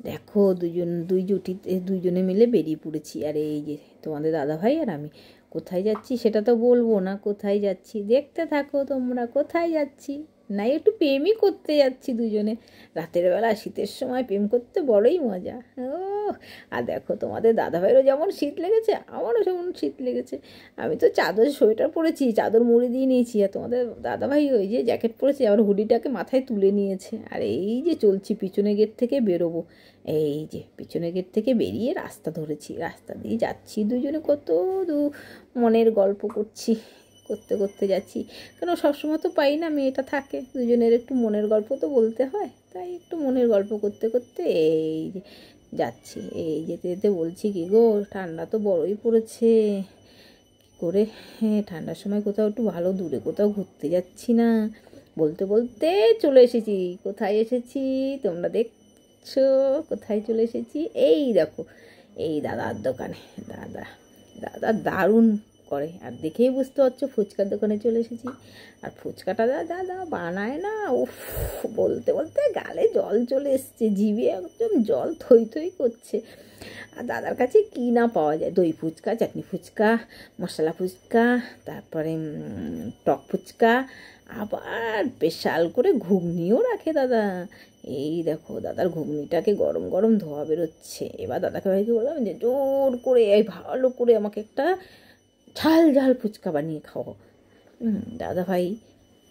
দেখো দুইজনে মিলে বেরিয়ে পড়েছি। আর এই যে তোমাদের দাদাভাই আর আমি কোথায় যাচ্ছি সেটা তো বলবো না, কোথায় যাচ্ছি দেখতে থাকো তোমরা। কোথায় যাচ্ছি না, একটু প্রেমই করতে যাচ্ছি দুজনে। রাতের বেলা শীতের সময় প্রেম করতে বড়ই মজা। ও আর দেখো তোমাদের দাদাভাইয়েরও যেমন শীত লেগেছে, আমারও যেমন শীত লেগেছে। আমি তো চাদর সোয়েটার পরেছি, চাদর মুড়ি দিয়ে নিয়েছি, আর তোমাদের দাদাভাই ওই যে জ্যাকেট পরেছে, আবার হুডিটাকে মাথায় তুলে নিয়েছে। আর এই যে চলছি, পিছনে গেট থেকে বেরোবো। এই যে পিছনে গেট থেকে বেরিয়ে রাস্তা ধরেছি, রাস্তা দিয়ে যাচ্ছি দুজনে, কত মনের গল্প করছি, করতে করতে যাচ্ছি। কেন সবসময় তো পাই না, মেয়েটা থাকে, দুজনের একটু মনের গল্প তো বলতে হয়, তাই একটু মনের গল্প করতে করতে এই যে যাচ্ছি। এই যেতে যেতে বলছি, কি গো ঠান্ডা তো বড়ই পড়েছে, কী করে ঠান্ডার সময় কোথাও একটু ভালো দূরে কোথাও ঘুরতে যাচ্ছি না? বলতে বলতে চলে এসেছি। কোথায় এসেছি তোমরা দেখছো? কোথায় চলে এসেছি? এই দেখো, এই দাদার দোকানে। দাদা দাদা দারুণ করে, আর দেখেই বুঝতে পারছো ফুচকার দোকানে চলে এসেছি। আর ফুচকাটা দাদা বানায় না, উফ, বলতে বলতে গালে জল চলে এসছে, জিভে একদম জল থই থই করছে। আর দাদার কাছে কী না পাওয়া যায়, দই ফুচকা, চাটনি ফুচকা, মশলা ফুচকা, তারপরে টক ফুচকা, আবার স্পেশাল করে ঘুগনিও রাখে দাদা। এই দেখো দাদার ঘুগনিটাকে গরম গরম ধোয়া বেরোচ্ছে। এবার দাদাকে ভাইকে বললাম যে জোর করে এই ভালো করে আমাকে একটা ঝাল ঝাল ফুচকা বানিয়ে খাও। দাদা ভাই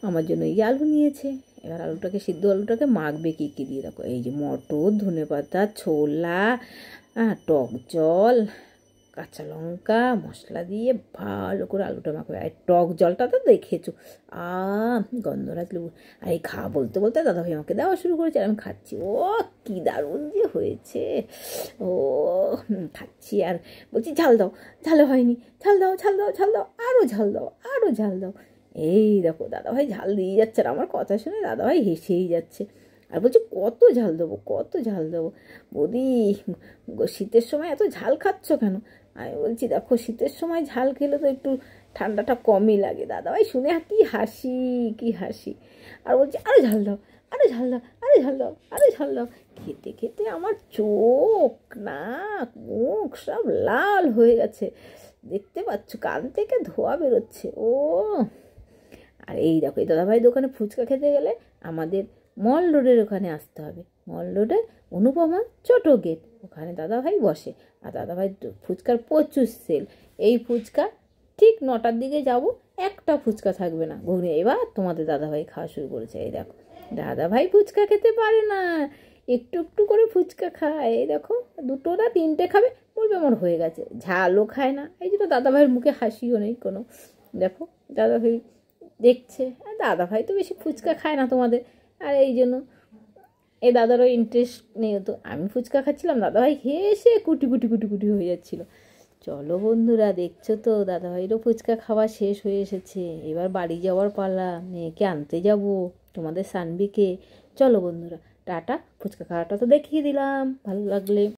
আমার জন্য এই আলু নিয়েছে। এবার আলুটাকে, সিদ্ধ আলুটাকে মাখবে কী কী দিয়ে, দেখো এই যে মটর, ধনেপাতা, ছোলা, টক জল, কাঁচা লঙ্কা, মশলা দিয়ে ভালো করে আলুটা মাখবে। আর টক জলটা তো দেখেছো, গন্ধরাজ লেবু। আর এই খা বলতে বলতে দাদাভাই আমাকে দেওয়া শুরু করেছে, আর আমি খাচ্ছি। ও কী দারুণ যে হয়েছে! ও খাচ্ছি আর বলছি, ঝাল দাও, ঝালে হয়নি, ঝাল দাও, ঝাল দাও, ঝাল দাও, আরও ঝাল দাও, আরও ঝাল দাও। এই দেখো দাদাভাই ঝাল দিয়ে যাচ্ছে, আর আমার কথা শুনে দাদাভাই হেসেই যাচ্ছে। আর বলছি, কত ঝাল দেবো, কত ঝাল দেবো? বৌদি শীতের সময় এত ঝাল খাচ্ছ কেন? আমি বলছি, দেখো শীতের সময় ঝাল খেলে তো একটু ঠান্ডাটা কমই লাগে। দাদাভাই শুনে কি হাসি, কি হাসি। আর বলছি, আরও ঝাল দাও, আরও ঝাল দাও, আরও ঝাল দাও, আরও ঝাল দাও। খেতে খেতে আমার চোখ, নাক, মুখ সব লাল হয়ে গেছে, দেখতে পাচ্ছ, কান থেকে ধোঁয়া বেরোচ্ছে। ও আর এই দেখো, এই দাদাভাই দোকানে ফুচকা খেতে গেলে আমাদের মল রোডের ওখানে আসতে হবে। মল রোডে অনুপমা ছোট গেট, ওখানে দাদাভাই বসে। আর দাদাভাই ফুচকার প্রচুর সেল। এই ফুচকা ঠিক 9টার দিকে যাব, একটা ফুচকা থাকবে না ঘুগনি। এবার তোমাদের দাদাভাই খাওয়া শুরু করেছে। এই দেখো, দাদাভাই ফুচকা খেতে পারে না, একটু একটু করে ফুচকা খায়। এই দেখো, 2 না 3টে খাবে, বলবে আমার হয়ে গেছে। ঝালও খায় না, এই জন্য দাদাভাইয়ের মুখে হাসিও নেই কোনো। দেখো দাদাভাই দেখছে, আর দাদাভাই তো বেশি ফুচকা খায় না তোমাদের, আর এই জন্য এই দাদারও ইন্টারেস্ট নেই। তো আমি ফুচকা খাচ্ছিলাম, দাদাভাই হেসে কুটি কুটি কুটি কুটি হয়ে যাচ্ছিলো। চলো বন্ধুরা, দেখছো তো দাদাভাইয়েরও ফুচকা খাওয়া শেষ হয়ে এসেছে। এবার বাড়ি যাওয়ার পালা, মেয়েকে আনতে যাব তোমাদের সানবিকে। চলো বন্ধুরা, টাটা। ফুচকা খাওয়াটা তো দেখিয়ে দিলাম, ভালো লাগলে